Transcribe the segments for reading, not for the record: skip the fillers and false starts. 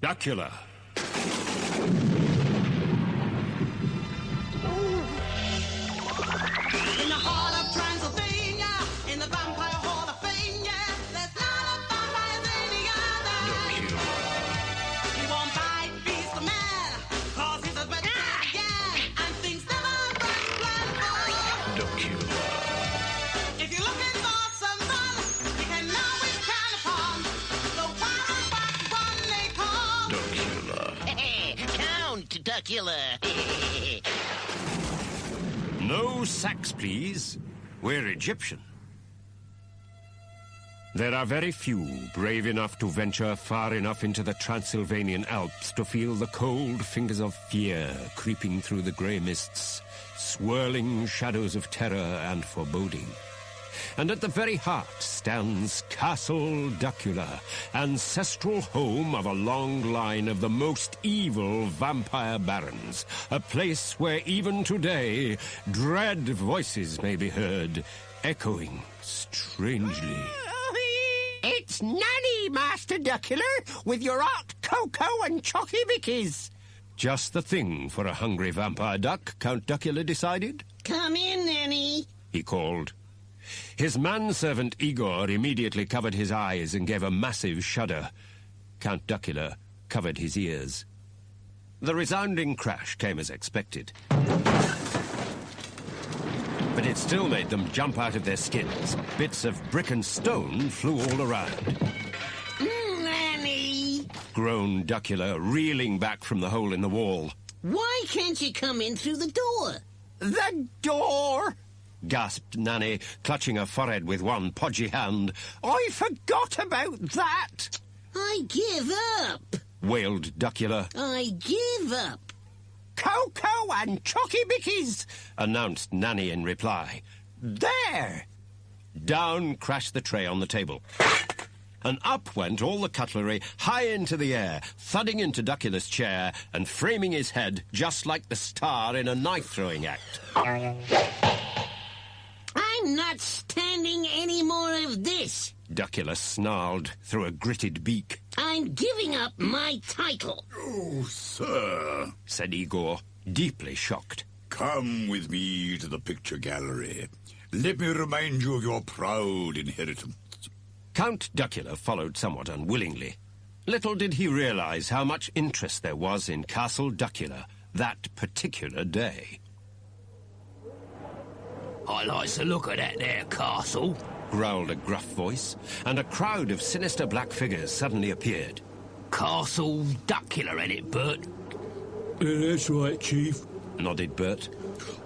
Duckula. In the heart of Transylvania, in the Vampire Hall of Fame, yeah, there's not a vampire any other. Duckula. He won't bite, beast the man, cause he's a bit again, and things never run plan. Duckula. If you're looking for some fun, you can always count upon the wild one they call Duckula. Count Duckula. No sacks, please. We're Egyptian. There are very few brave enough to venture far enough into the Transylvanian Alps to feel the cold fingers of fear creeping through the grey mists, swirling shadows of terror and foreboding. And at the very heart stands Castle Dacula, ancestral home of a long line of the most evil vampire barons, a place where even today dread voices may be heard, echoing strangely. It's Nanny, Master Duckula, with your hot cocoa and chocky bickies. Just the thing for a hungry vampire duck, Count Duckula decided. Come in, Nanny. He called. His manservant Igor immediately covered his eyes and gave a massive shudder. Count Duckula covered his ears. The resounding crash came as expected. But it still made them jump out of their skins. Bits of brick and stone flew all around. Nanny! Groaned Duckula, reeling back from the hole in the wall. Why can't you come in through the door? The door! Gasped Nanny, clutching her forehead with one podgy hand. I forgot about that. I give up. Wailed Duckula. I give up. Cocoa and chocky bickies. Announced Nanny in reply. There. Down crashed the tray on the table. And up went all the cutlery, high into the air, thudding into Duckula's chair and framing his head just like the star in a knife-throwing act. I'm not standing any more of this. Duckula snarled through a gritted beak. I'm giving up my title. Oh, sir. Said Igor, deeply shocked. Come with me to the picture gallery. Let me remind you of your proud inheritance. Count Duckula followed somewhat unwillingly. Little did he realize how much interest there was in Castle Dacula that particular day. I like to look at that there castle, Growled a gruff voice, and a crowd of sinister black figures suddenly appeared. Castle Dacula, ain't it, Bert? Yeah, that's right, Chief. Nodded Bert.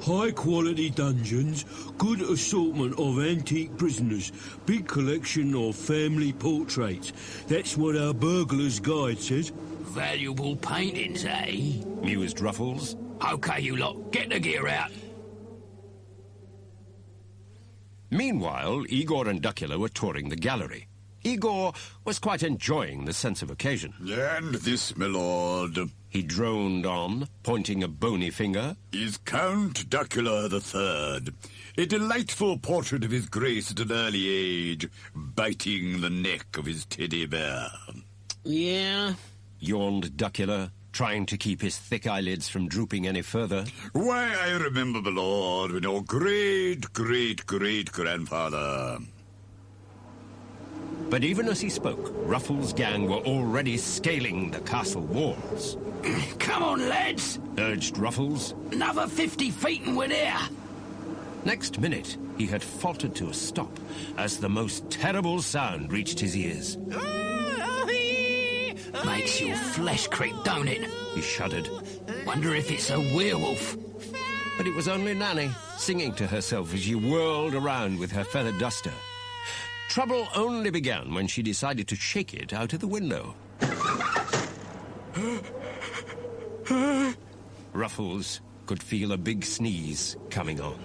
High-quality dungeons, good assortment of antique prisoners, big collection of family portraits. That's what our burglar's guide says. Valuable paintings, eh? Mused Ruffles. OK, you lot, get the gear out. Meanwhile, Igor and Duckula were touring the gallery. Igor was quite enjoying the sense of occasion. And this, my lord, He droned on, pointing a bony finger. is Count Duckula III. A delightful portrait of his grace at an early age, biting the neck of his teddy bear. Yeah? Yawned Duckula, trying to keep his thick eyelids from drooping any further. Why, I remember, my lord, when your great-great-great-grandfather... But even as he spoke, Ruffles' gang were already scaling the castle walls. Come on, lads. Urged Ruffles. Another 50 feet and we're there. Next minute, he had faltered to a stop as the most terrible sound reached his ears. Makes your flesh creep, don't it? He shuddered. Wonder if it's a werewolf. But it was only Nanny, singing to herself as she whirled around with her feather duster. Trouble only began when she decided to shake it out of the window. Ruffles could feel a big sneeze coming on.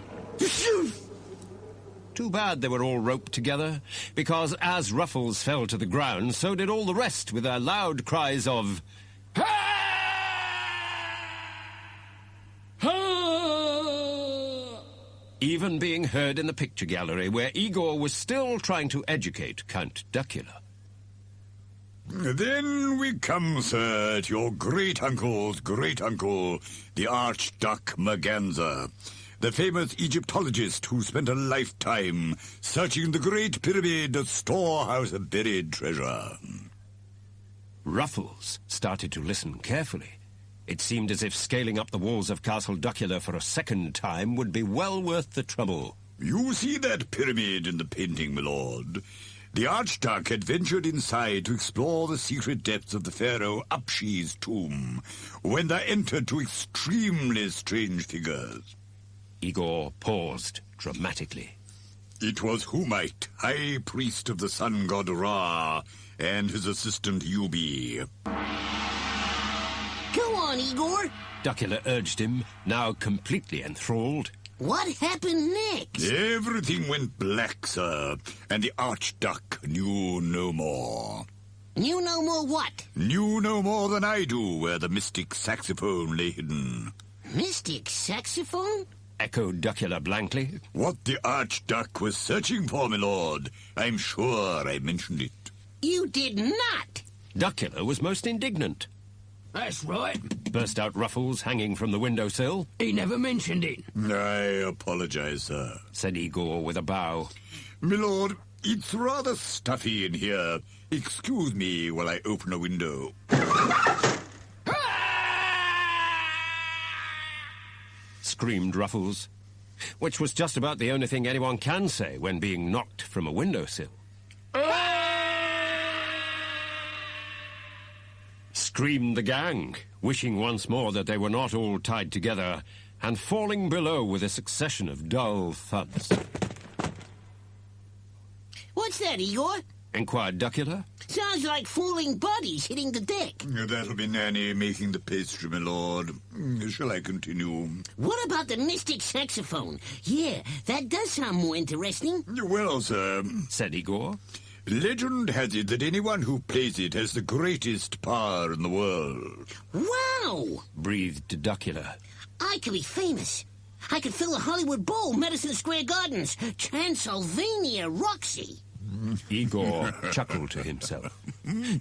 Too bad they were all roped together, because as Ruffles fell to the ground, so did all the rest with their loud cries of... even being heard in the picture gallery, where Igor was still trying to educate Count Dacula. Then we come, sir, to your great-uncle's great-uncle, the Archduke Merganser, the famous Egyptologist who spent a lifetime searching the Great Pyramid, a storehouse of buried treasure. Ruffles started to listen carefully. It seemed as if scaling up the walls of Castle Dacula for a second time would be well worth the trouble. You see that pyramid in the painting, my lord? The Archduke had ventured inside to explore the secret depths of the pharaoh Upshi's tomb, when there entered two extremely strange figures. Igor paused dramatically. It was Humite, high priest of the sun god Ra, and his assistant Yubi. Go on, Igor. Duckula urged him, now completely enthralled. What happened next? Everything went black, sir, and the Archduke knew no more. You know more what? Knew no more than I do where the mystic saxophone lay hidden. Mystic saxophone? Echoed Duckula blankly. What the Archduke was searching for, my lord. I'm sure I mentioned it. You did not. Duckula was most indignant. That's right. Burst out Ruffles, hanging from the windowsill. He never mentioned it. I apologize, sir, said Igor with a bow. My lord, it's rather stuffy in here. Excuse me while I open a window. Screamed Ruffles, which was just about the only thing anyone can say when being knocked from a windowsill. Screamed the gang, wishing once more that they were not all tied together, and falling below with a succession of dull thuds. What's that, Igor? Inquired Duckula. Sounds like falling bodies hitting the deck. That'll be Nanny making the pastry, my lord. Shall I continue? What about the mystic saxophone? Yeah, that does sound more interesting. Well, sir, said Igor. Legend has it that anyone who plays it has the greatest power in the world. Wow! Breathed Duckula. I could be famous. I could fill a Hollywood Bowl, Madison Square Gardens, Transylvania, Roxy. Igor chuckled to himself.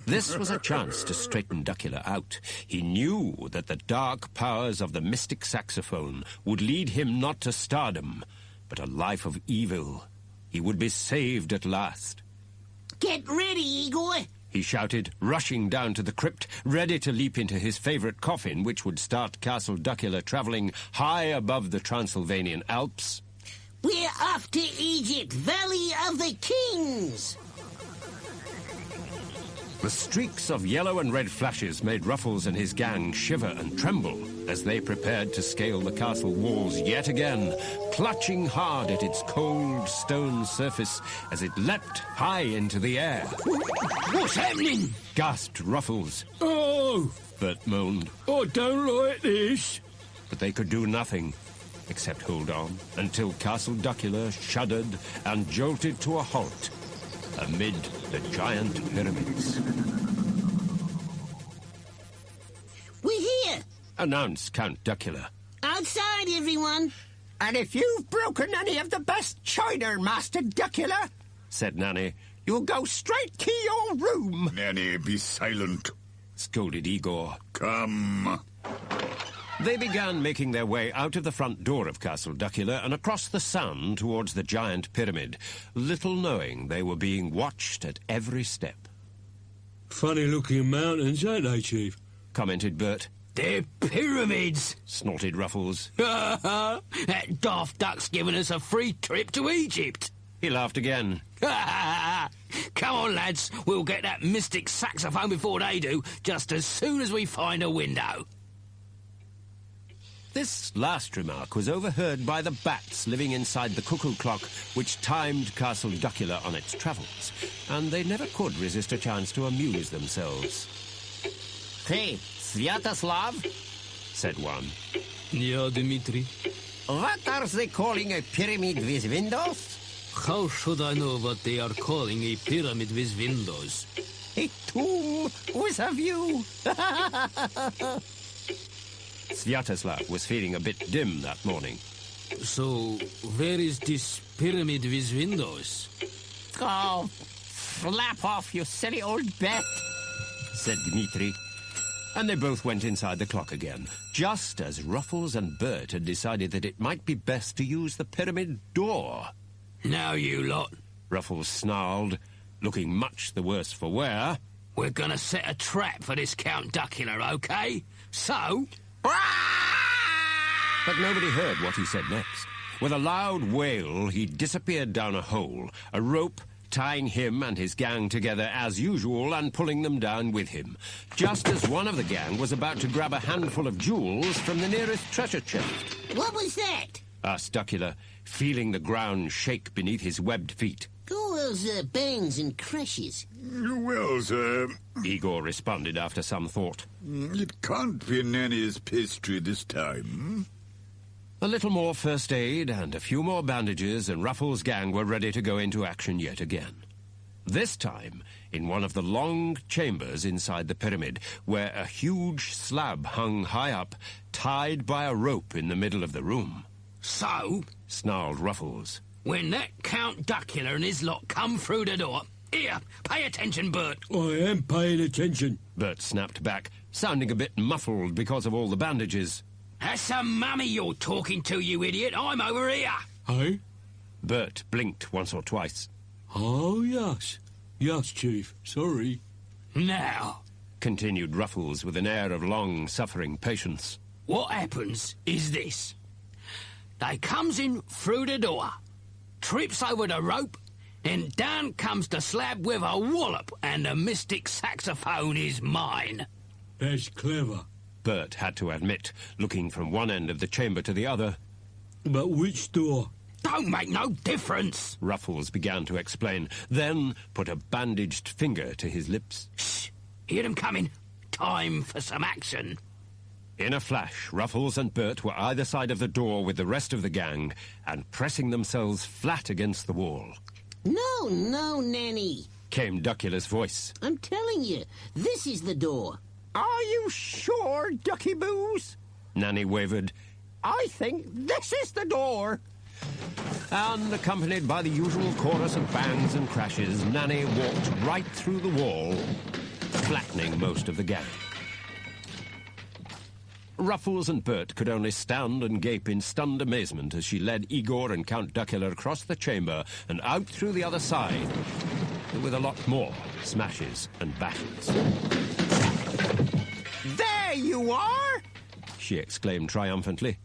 This was a chance to straighten Duckula out. He knew that the dark powers of the mystic saxophone would lead him not to stardom, but a life of evil. He would be saved at last. Get ready, Igor! He shouted, rushing down to the crypt, ready to leap into his favorite coffin, which would start Castle Dacula traveling high above the Transylvanian Alps. We're off to Egypt, Valley of the Kings! The streaks of yellow and red flashes made Ruffles and his gang shiver and tremble as they prepared to scale the castle walls yet again, clutching hard at its cold stone surface as it leapt high into the air. What's happening? Gasped Ruffles. Oh, Bert moaned. I don't like this. But they could do nothing except hold on until Castle Dacula shuddered and jolted to a halt amid the giant pyramids. We're here! Announced Count Duckula. Outside, everyone! And if you've broken any of the best china, Master Duckula, said Nanny, you'll go straight to your room. Nanny, be silent. Scolded Igor. Come. They began making their way out of the front door of Castle Dacula and across the sand towards the giant pyramid, little knowing they were being watched at every step. Funny-looking mountains, ain't they, Chief? Commented Bert. They're pyramids! Snorted Ruffles. That daft duck's given us a free trip to Egypt! He laughed again. Come on, lads, we'll get that mystic saxophone before they do, just as soon as we find a window. This last remark was overheard by the bats living inside the cuckoo clock which timed Castle Dacula on its travels, and they never could resist a chance to amuse themselves. Hey, Sviatoslav, said one. Yeah, Dmitri. what are they calling a pyramid with windows? How should I know what they are calling a pyramid with windows? A tomb with a view. Sviatoslav was feeling a bit dim that morning. So, where is this pyramid with windows? Oh, slap off, you silly old bat. said Dmitri. And they both went inside the clock again, just as Ruffles and Bert had decided that it might be best to use the pyramid door. Now, you lot, Ruffles snarled, looking much the worse for wear. we're gonna set a trap for this Count Duckula, okay? So... But nobody heard what he said next. With a loud wail, he disappeared down a hole, a rope tying him and his gang together as usual and pulling them down with him, just as one of the gang was about to grab a handful of jewels from the nearest treasure chest. What was that? Asked Duckula, feeling the ground shake beneath his webbed feet. All those bangs and crashes. Well, sir, Igor responded after some thought. it can't be Nanny's pastry this time. A little more first aid and a few more bandages, and Ruffles' gang were ready to go into action yet again. This time, in one of the long chambers inside the pyramid, where a huge slab hung high up, tied by a rope in the middle of the room. So, Snarled Ruffles. when that Count Duckula and his lot come through the door... Here, pay attention, Bert. I am paying attention. Bert snapped back, sounding a bit muffled because of all the bandages. That's a mummy you're talking to, you idiot. I'm over here. Hey? Bert blinked once or twice. Oh, yes. Yes, Chief. Sorry. Now, Continued Ruffles with an air of long-suffering patience. what happens is this. They comes in through the door, trips over the rope, then down comes the slab with a wallop, and the mystic saxophone is mine. That's clever. Bert had to admit, looking from one end of the chamber to the other. But which door? Don't make no difference. Ruffles began to explain, then put a bandaged finger to his lips. Shh, hear them coming. Time for some action. In a flash, Ruffles and Bert were either side of the door with the rest of the gang and pressing themselves flat against the wall. No, Nanny. Came Duckula's voice. I'm telling you, this is the door. Are you sure, Ducky Boos? Nanny wavered. I think this is the door. And, accompanied by the usual chorus of bangs and crashes, Nanny walked right through the wall, flattening most of the gang. Ruffles and Bert could only stand and gape in stunned amazement as she led Igor and Count Duckula across the chamber and out through the other side, with a lot more smashes and bashes. There you are! She exclaimed triumphantly.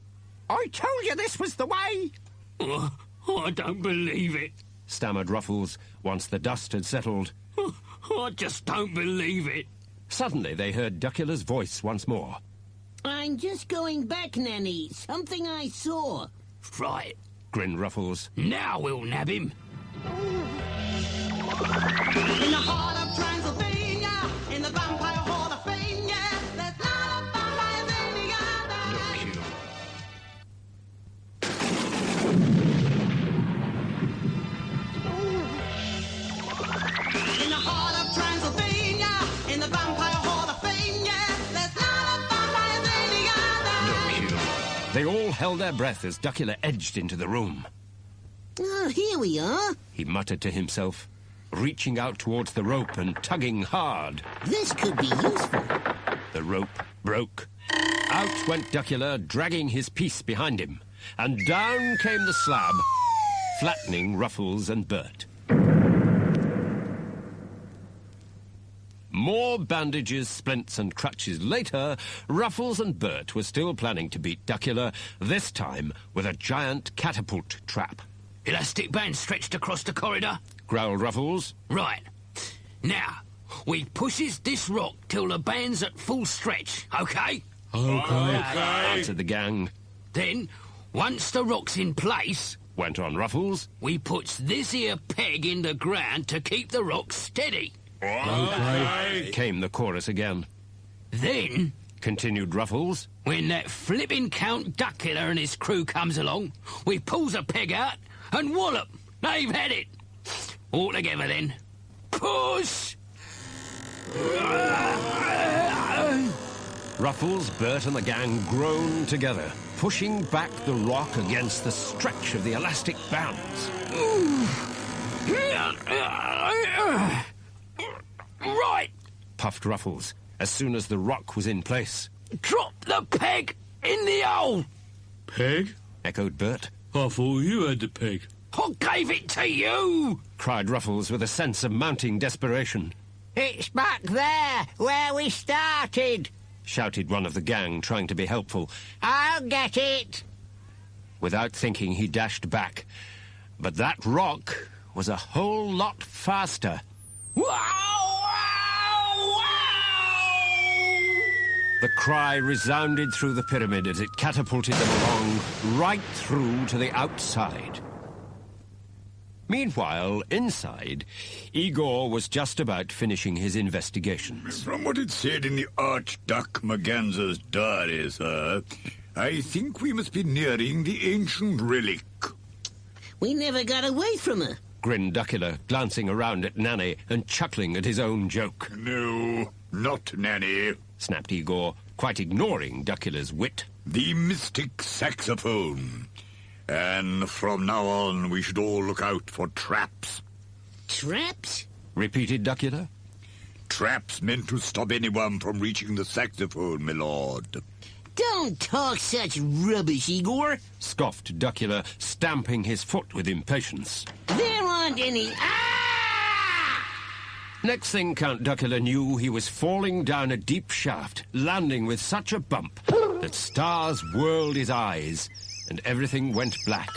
I told you this was the way! Oh, I don't believe it. Stammered Ruffles, once the dust had settled. I just don't believe it. Suddenly they heard Duckula's voice once more. I'm just going back, Nanny. Something I saw. Right, Grinned Ruffles. now we'll nab him. In the heart of Transylvania, in the vampire hall of fame, yeah, there's not a vampire any other. In the heart of Transylvania, in the vampire hall of fame, yeah, there's not a vampire any other. They all held their breath as Duckula edged into the room. Oh, here we are. He muttered to himself, reaching out towards the rope and tugging hard. This could be useful. The rope broke. Out went Duckula, dragging his piece behind him, and down came the slab, flattening Ruffles and Bert. More bandages, splints, and crutches later, Ruffles and Bert were still planning to beat Duckula, this time with a giant catapult trap. Elastic band stretched across the corridor. Growled Ruffles. Right. Now, we pushes this rock till the band's at full stretch, okay? Okay. Answered the gang. Then, once the rock's in place, Went on Ruffles. we puts this here peg in the ground to keep the rock steady. Okay. Came the chorus again. Then, Continued Ruffles. when that flippin' Count Duckula and his crew comes along, we pulls a peg out and wallop. They've had it. All together then. Push! Ruffles, Bert, and the gang groaned together, pushing back the rock against the stretch of the elastic bands. Right. puffed Ruffles, as soon as the rock was in place. Drop the peg in the hole! Peg? Echoed Bert. I thought you had the peg. I gave it to you! Cried Ruffles with a sense of mounting desperation. It's back there, where we started. Shouted one of the gang, trying to be helpful. I'll get it. Without thinking, he dashed back. But that rock was a whole lot faster. Wow! Wow! Wow! The cry resounded through the pyramid as it catapulted them along right through to the outside. Meanwhile, inside, Igor was just about finishing his investigations. From what it said in the Archduke diary, sir, I think we must be nearing the ancient relic. We never got away from her. Grinned Duckula, glancing around at Nanny and chuckling at his own joke. No, not Nanny. Snapped Igor, quite ignoring Duckula's wit. The mystic saxophone. And from now on, we should all look out for traps. Traps? Repeated Duckula. Traps meant to stop anyone from reaching the saxophone, my lord. Don't talk such rubbish, Igor. Scoffed Duckula, stamping his foot with impatience. There aren't any... Next thing Count Duckula knew, he was falling down a deep shaft, landing with such a bump that stars whirled his eyes and everything went black.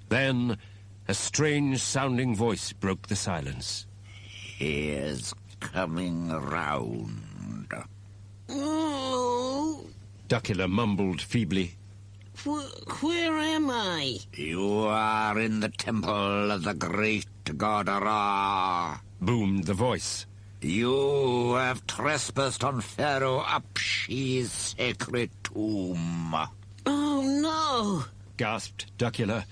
Then a strange-sounding voice broke the silence. He's coming round. Oh, Duckula mumbled feebly. where am I? You are in the temple of the great god Ra. Boomed the voice. You have trespassed on Pharaoh Apshi's sacred tomb. Oh, no. Gasped Duckula.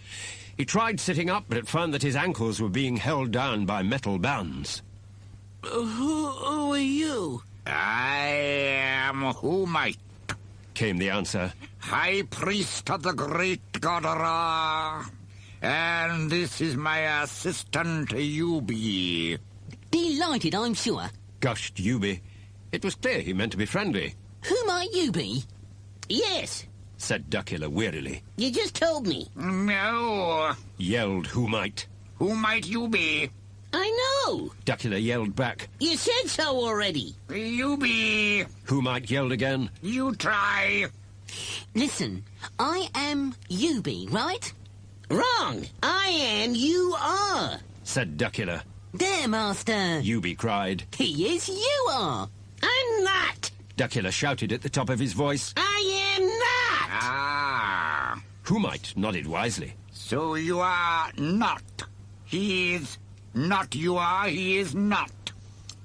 He tried sitting up, but found that his ankles were being held down by metal bands. Who are you? I am who might, Came the answer. High Priest of the great god Ra. And this is my assistant, Yubi. Delighted, I'm sure. Gushed Yubi. It was clear he meant to be friendly, Who might you be? Yes, said Duckula wearily. you just told me. No. Yelled Who Might. Who might you be? I know. Duckula yelled back. You said so already. Yubi. Who Might yelled again. You try. Listen, I am Yubi, right? Wrong. I am, you are. Said Duckula. There, Master. Yubi cried. He is, you are. I'm not. Duckula shouted at the top of his voice. I am not. Ah. Who Might nodded wisely. So you are not. He is not. You are. He is not.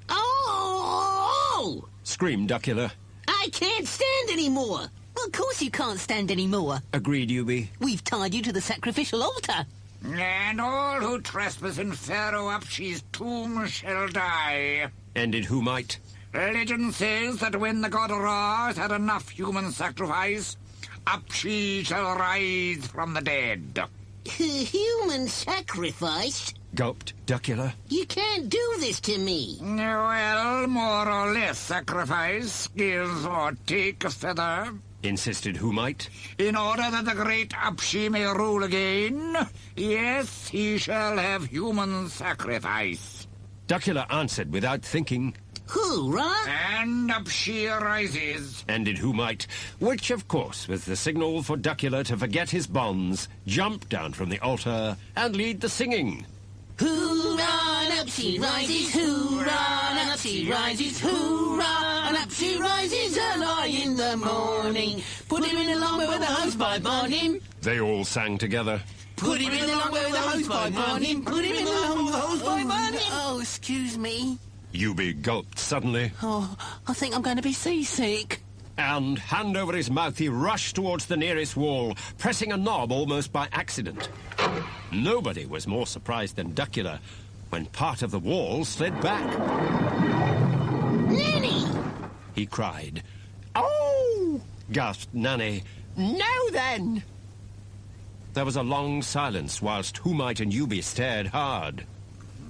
Oh! Screamed Duckula. I can't stand anymore. Of course you can't stand any more. Agreed Yubi. We've tied you to the sacrificial altar. And all who trespass in Pharaoh Apshi's tomb shall die. Ended Who Might. Legend says that when the god Ra has had enough human sacrifice, Apshi shall rise from the dead. Human sacrifice? Gulped Duckula. You can't do this to me. Well, more or less sacrifice, give or take a feather. Insisted Who Might. In order that the great Apshi may rule again, yes, he shall have human sacrifice. Duckula answered without thinking. Hoorah! And Apshi rises. Ended Who Might, which, of course, was the signal for Duckula to forget his bonds, jump down from the altar, and lead the singing. Hoorah, and up she rises, hoorah, and up she rises, hoorah, and up she rises early in the morning. Put him in the long way with the hosepipe on him. They all sang together. Put him in the long way with the hosepipe on him. Put him in the long way with the hosepipe on him. Oh, excuse me. Yubi gulped suddenly, Oh, I think I'm going to be seasick. and, hand over his mouth, he rushed towards the nearest wall, pressing a knob almost by accident. Nobody was more surprised than Duckula when part of the wall slid back. Nanny! He cried. Oh! Gasped Nanny. Now then! There was a long silence whilst Who Might and Yubi stared hard.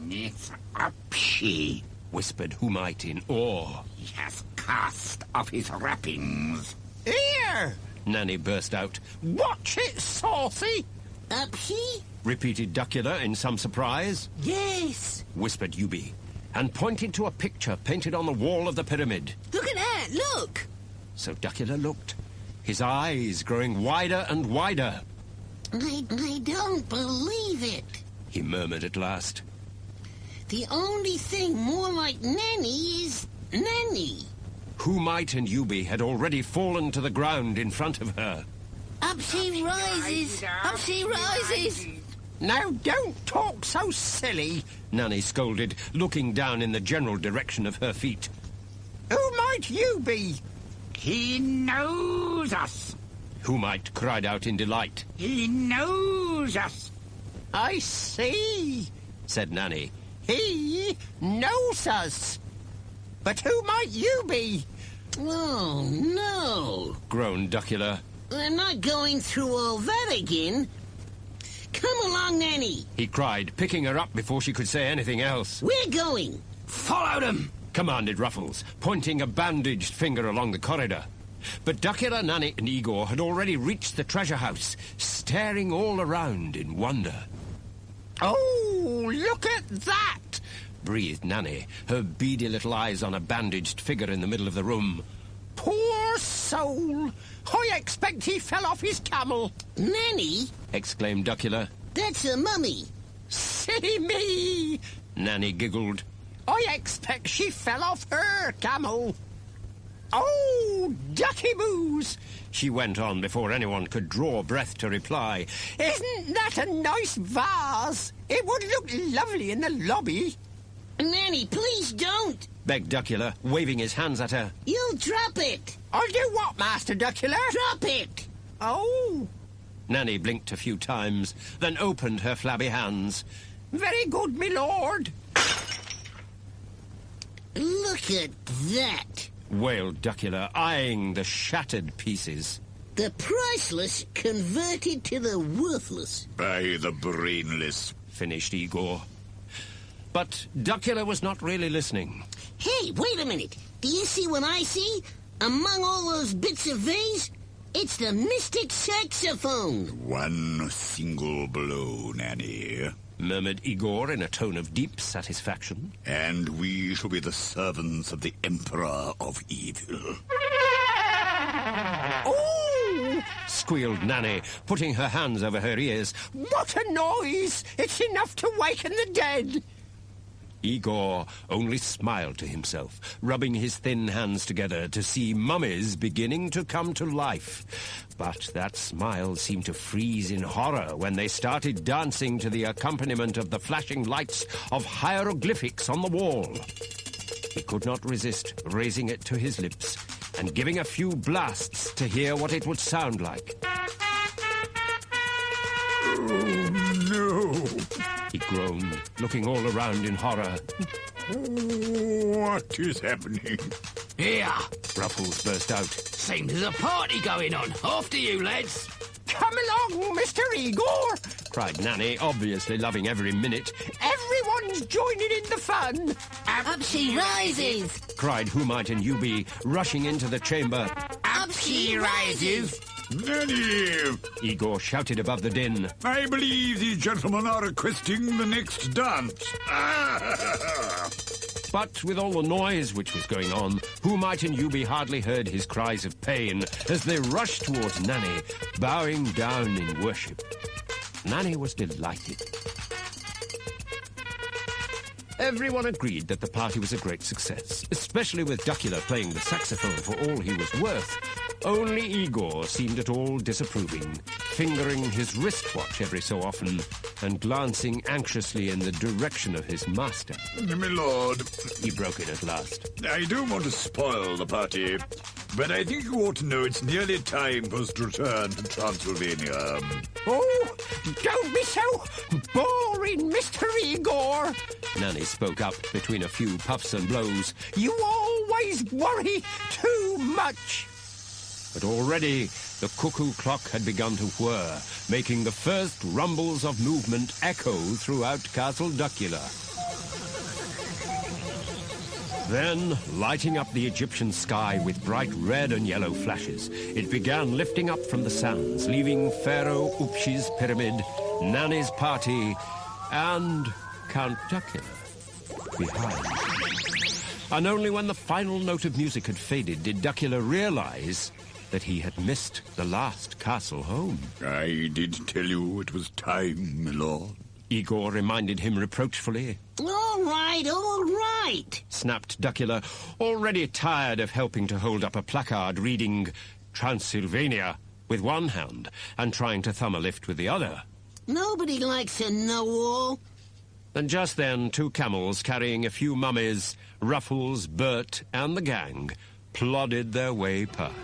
It's Upshe. whispered Whomite in awe. He has cast off his wrappings. Here! Nanny burst out. Watch it, saucy! Upshe? Repeated Duckula in some surprise. Yes. Whispered Yubi, and pointed to a picture painted on the wall of the pyramid. Look at that, look! So Duckula looked, his eyes growing wider and wider. I don't believe it. He murmured at last. The only thing more like Nanny is Nanny. Whomite and Yubi had already fallen to the ground in front of her. Up she rises! Up she rises! Now, don't talk so silly. Nanny scolded, looking down in the general direction of her feet. Who might you be? He knows us. Whomite cried out in delight. He knows us. I see, Said Nanny. he knows us. But who might you be? Oh, no. Groaned Duckula. I'm not going through all that again. Come along, Nanny. He cried, picking her up before she could say anything else. We're going. Follow them! Commanded Ruffles, pointing a bandaged finger along the corridor. But Duckula, Nanny, and Igor had already reached the treasure house, staring all around in wonder. Oh, look at that! Breathed Nanny, her beady little eyes on a bandaged figure in the middle of the room. Poor soul! I expect he fell off his camel. Nanny? Exclaimed Duckula. That's a mummy. Silly me! Nanny giggled. I expect she fell off her camel. Oh, ducky boos! She went on before anyone could draw breath to reply. Isn't that a nice vase? It would look lovely in the lobby. Nanny, please don't. Begged Duckula, waving his hands at her. You'll drop it. I'll do what, Master Duckula? Drop it. Oh, Nanny blinked a few times, then opened her flabby hands. very good, me lord. Look at that. Wailed Duckula, eyeing the shattered pieces. The priceless converted to the worthless. By the brainless. Finished Igor. But Duckula was not really listening. Hey, wait a minute. Do you see what I see? Among all those bits of vase, it's the mystic saxophone. One single blow, Nanny. Murmured Igor in a tone of deep satisfaction. And we shall be the servants of the Emperor of Evil. Oh, Squealed Nanny, putting her hands over her ears. what a noise! It's enough to waken the dead. Igor only smiled to himself, rubbing his thin hands together to see mummies beginning to come to life. But that smile seemed to freeze in horror when they started dancing to the accompaniment of the flashing lights of hieroglyphics on the wall. He could not resist raising it to his lips and giving a few blasts to hear what it would sound like. Oh, no. He groaned, looking all around in horror. What is happening? Here! Ruffles burst out. Seems there's a party going on. After you, lads. Come along, Mr. Igor. Cried Nanny, obviously loving every minute. Everyone's joining in the fun. Up she rises! Cried Whomite and Yubi, rushing into the chamber. Up she rises! Nanny! Igor shouted above the din. I believe these gentlemen are requesting the next dance. But with all the noise which was going on, Whomite and Yubi hardly heard his cries of pain as they rushed towards Nanny, bowing down in worship. Nanny was delighted. Everyone agreed that the party was a great success, especially with Duckula playing the saxophone for all he was worth. Only Igor seemed at all disapproving, fingering his wristwatch every so often and glancing anxiously in the direction of his master. My lord, He broke in at last. I don't want to spoil the party, but I think you ought to know it's nearly time for us to return to Transylvania. Oh, don't be so boring, Mr. Igor. Nanny spoke up between a few puffs and blows. You always worry too much. But already the cuckoo clock had begun to whir, making the first rumbles of movement echo throughout Castle Dacula. Then, lighting up the Egyptian sky with bright red and yellow flashes, it began lifting up from the sands, leaving Pharaoh Upshi's pyramid, Nani's party, and Count Duckula behind. And only when the final note of music had faded did Duckula realize that he had missed the last castle home. I did tell you it was time, my lord. Igor reminded him reproachfully. All right, Snapped Duckula, already tired of helping to hold up a placard reading Transylvania with one hand and trying to thumb a lift with the other. Nobody likes a know-all. And just then, 2 camels carrying a few mummies, Ruffles, Bert, and the gang plodded their way past.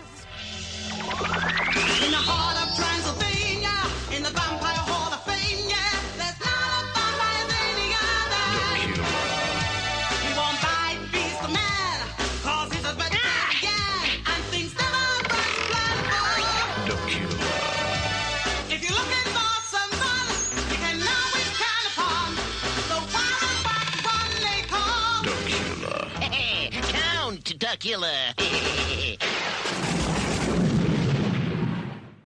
In the heart of Transylvania, in the Vampire Hall of Fame, yeah, there's not a vampire any other. He won't bite, beast the man, cause he's a vegetarian, and things never run flat. If you're looking for some fun, you can always count upon the wild one they call Count Dacula.